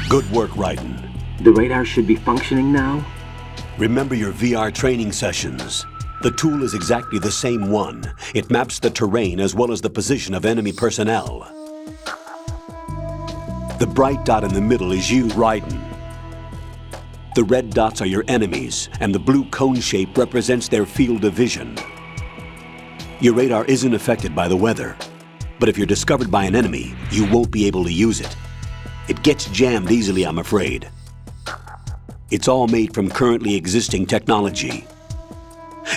Good work, Raiden. The radar should be functioning now? Remember your VR training sessions. The tool is exactly the same one. It maps the terrain as well as the position of enemy personnel. The bright dot in the middle is you, Raiden. The red dots are your enemies, and the blue cone shape represents their field of vision. Your radar isn't affected by the weather, but if you're discovered by an enemy, you won't be able to use it. It gets jammed easily, I'm afraid. It's all made from currently existing technology.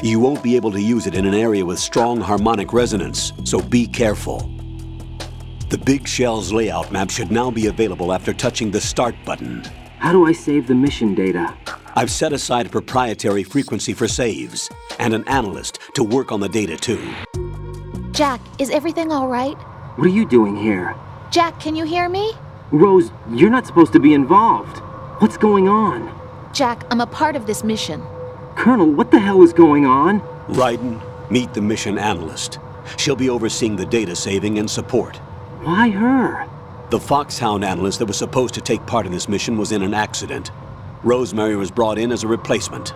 You won't be able to use it in an area with strong harmonic resonance, so be careful. The Big Shell's layout map should now be available after touching the Start button. How do I save the mission data? I've set aside a proprietary frequency for saves, and an analyst to work on the data too. Jack, is everything all right? What are you doing here? Jack, can you hear me? Rose, you're not supposed to be involved. What's going on? Jack, I'm a part of this mission. Colonel, what the hell is going on? Raiden, meet the mission analyst. She'll be overseeing the data saving and support. Why her? The Foxhound analyst that was supposed to take part in this mission was in an accident. Rosemary was brought in as a replacement.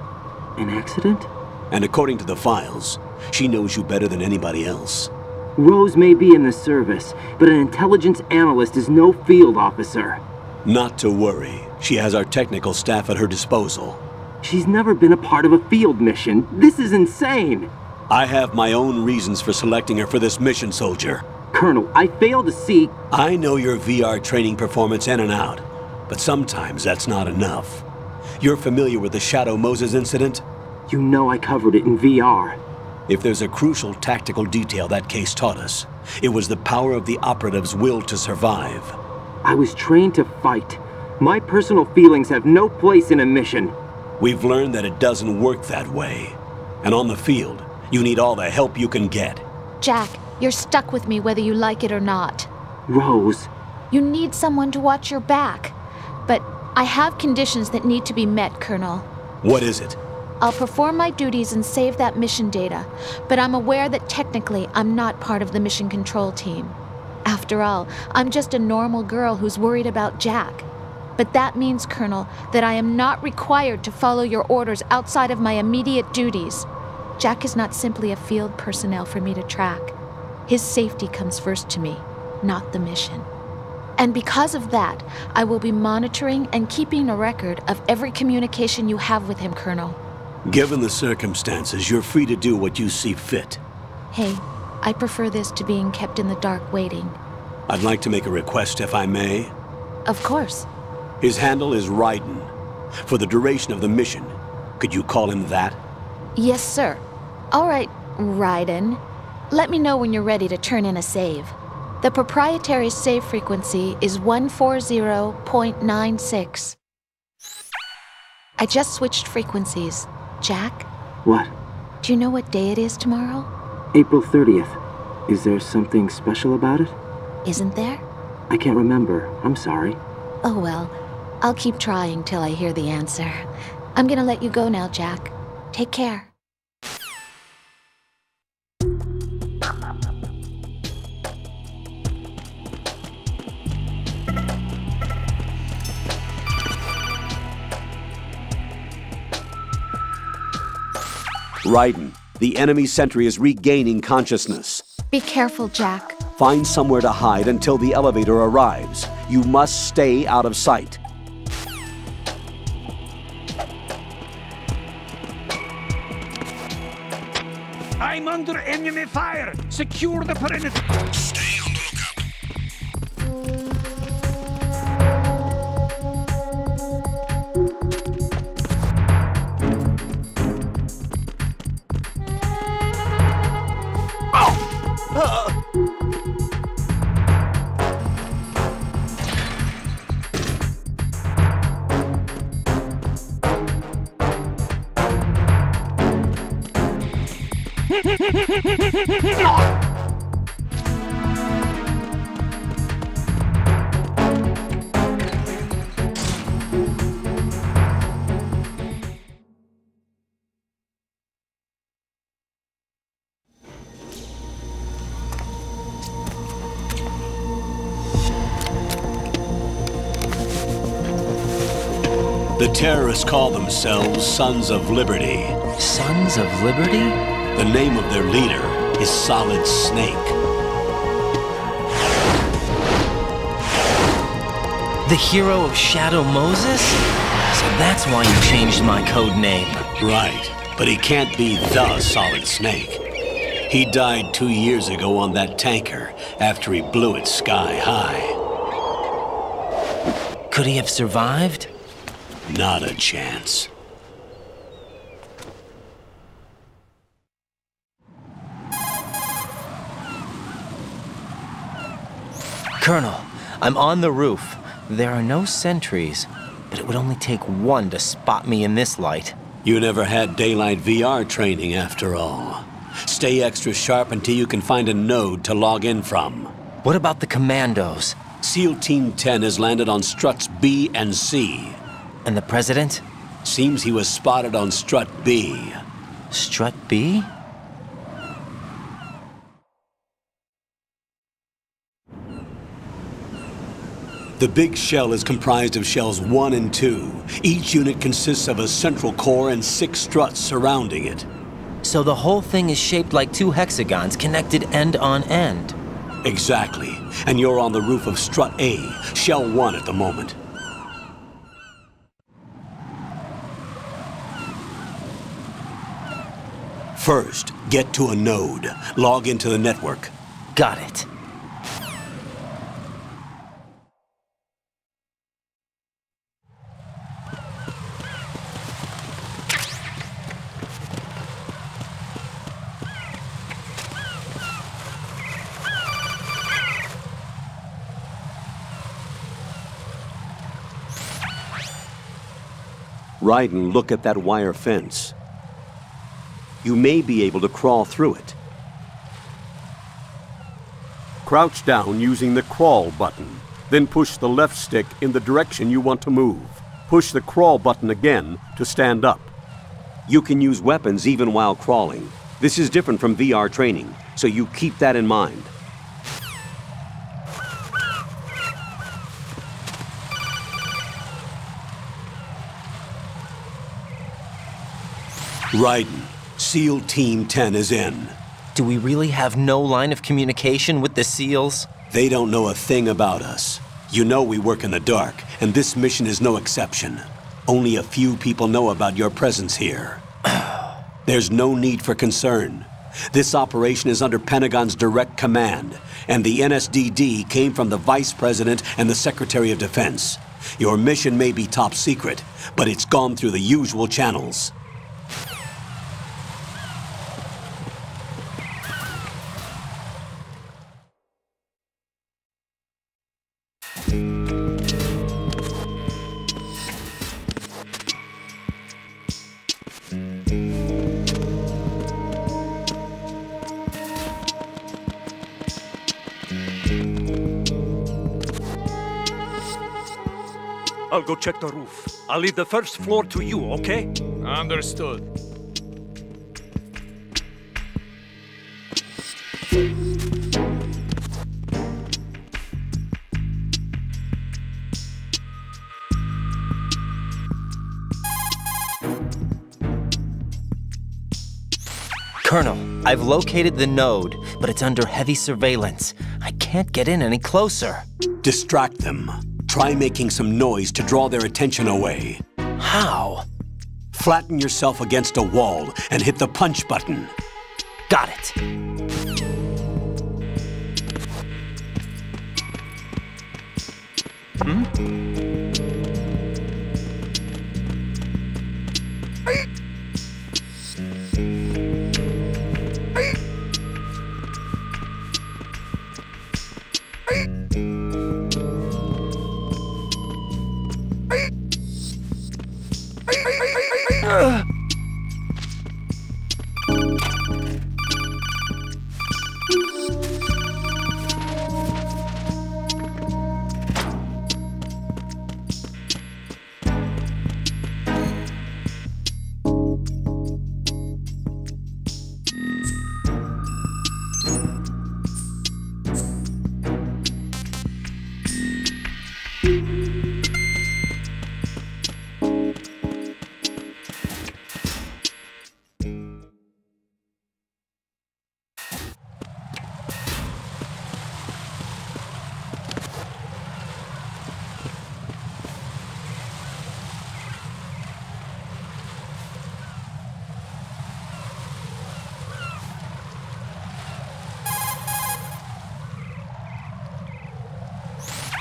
An accident? And according to the files, she knows you better than anybody else. Rose may be in the service, but an intelligence analyst is no field officer. Not to worry. She has our technical staff at her disposal. She's never been a part of a field mission. This is insane. I have my own reasons for selecting her for this mission, soldier. Colonel, I fail to see... I know your VR training performance in and out, but sometimes that's not enough. You're familiar with the Shadow Moses incident? You know I covered it in VR. If there's a crucial tactical detail that case taught us, it was the power of the operative's will to survive. I was trained to fight. My personal feelings have no place in a mission. We've learned that it doesn't work that way. And on the field, you need all the help you can get. Jack, you're stuck with me whether you like it or not. Rose. You need someone to watch your back. But I have conditions that need to be met, Colonel. What is it? I'll perform my duties and save that mission data, but I'm aware that technically I'm not part of the mission control team. After all, I'm just a normal girl who's worried about Jack. But that means, Colonel, that I am not required to follow your orders outside of my immediate duties. Jack is not simply a field personnel for me to track. His safety comes first to me, not the mission. And because of that, I will be monitoring and keeping a record of every communication you have with him, Colonel. Given the circumstances, you're free to do what you see fit. Hey, I prefer this to being kept in the dark waiting. I'd like to make a request, if I may. Of course. His handle is Raiden. For the duration of the mission, could you call him that? Yes, sir. All right, Raiden. Let me know when you're ready to turn in a save. The proprietary save frequency is 140.96. I just switched frequencies. Jack? What? Do you know what day it is tomorrow? April 30th. Is there something special about it? Isn't there? I can't remember. I'm sorry. Oh well, I'll keep trying till I hear the answer. I'm gonna let you go now, Jack. Take care. Raiden, the enemy sentry is regaining consciousness. Be careful, Jack. Find somewhere to hide until the elevator arrives. You must stay out of sight. I'm under enemy fire! Secure the perimeter! Stay on the The terrorists call themselves Sons of Liberty. Sons of Liberty? The name of their leader is Solid Snake. The hero of Shadow Moses? So that's why you changed my code name. Right, but he can't be the Solid Snake. He died 2 years ago on that tanker after he blew it sky high. Could he have survived? Not a chance. Colonel, I'm on the roof. There are no sentries, but it would only take one to spot me in this light. You never had daylight VR training after all. Stay extra sharp until you can find a node to log in from. What about the commandos? SEAL Team 10 has landed on struts B and C. And the president? Seems he was spotted on strut B. Strut B? The Big Shell is comprised of shells 1 and 2. Each unit consists of a central core and 6 struts surrounding it. So the whole thing is shaped like 2 hexagons connected end on end. Exactly. And you're on the roof of strut A, shell 1 at the moment. First, get to a node. Log into the network. Got it. Raiden, look at that wire fence. You may be able to crawl through it. Crouch down using the crawl button. Then push the left stick in the direction you want to move. Push the crawl button again to stand up. You can use weapons even while crawling. This is different from VR training, so you keep that in mind. Raiden, SEAL Team 10 is in. Do we really have no line of communication with the SEALs? They don't know a thing about us. You know we work in the dark, and this mission is no exception. Only a few people know about your presence here. There's no need for concern. This operation is under Pentagon's direct command, and the NSDD came from the Vice President and the Secretary of Defense. Your mission may be top secret, but it's gone through the usual channels. I'll go check the roof. I'll leave the first floor to you, okay? Understood. Colonel, I've located the node, but it's under heavy surveillance. I can't get in any closer. Distract them. Try making some noise to draw their attention away. How? Flatten yourself against a wall and hit the punch button. Got it.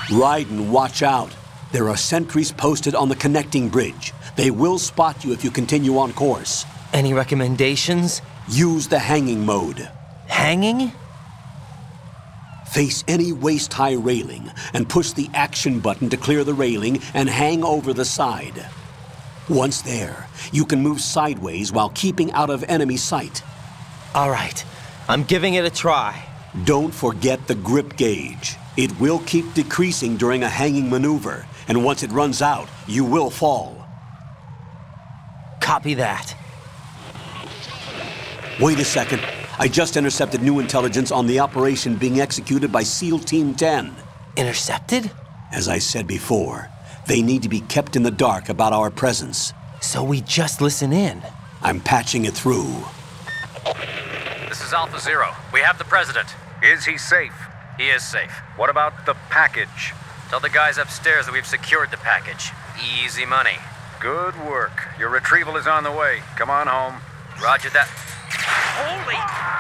Raiden, watch out. There are sentries posted on the connecting bridge. They will spot you if you continue on course. Any recommendations? Use the hanging mode. Hanging? Face any waist-high railing and push the action button to clear the railing and hang over the side. Once there, you can move sideways while keeping out of enemy sight. All right, I'm giving it a try. Don't forget the grip gauge. It will keep decreasing during a hanging maneuver, and once it runs out, you will fall. Copy that. Wait a second. I just intercepted new intelligence on the operation being executed by SEAL Team 10. Intercepted? As I said before, they need to be kept in the dark about our presence. So we just listen in. I'm patching it through. This is Alpha Zero. We have the President. Is he safe? He is safe. What about the package? Tell the guys upstairs that we've secured the package. Easy money. Good work. Your retrieval is on the way. Come on home. Roger that. Holy!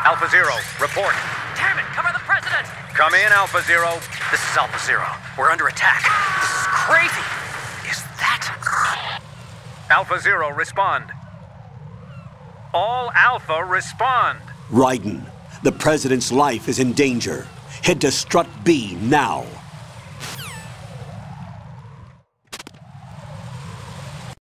Alpha Zero, report. Damn it! Cover the President! Come in, Alpha Zero. This is Alpha Zero. We're under attack. This is crazy. Is that... Alpha Zero, respond. All Alpha, respond. Raiden, the President's life is in danger. Head to Strut B now.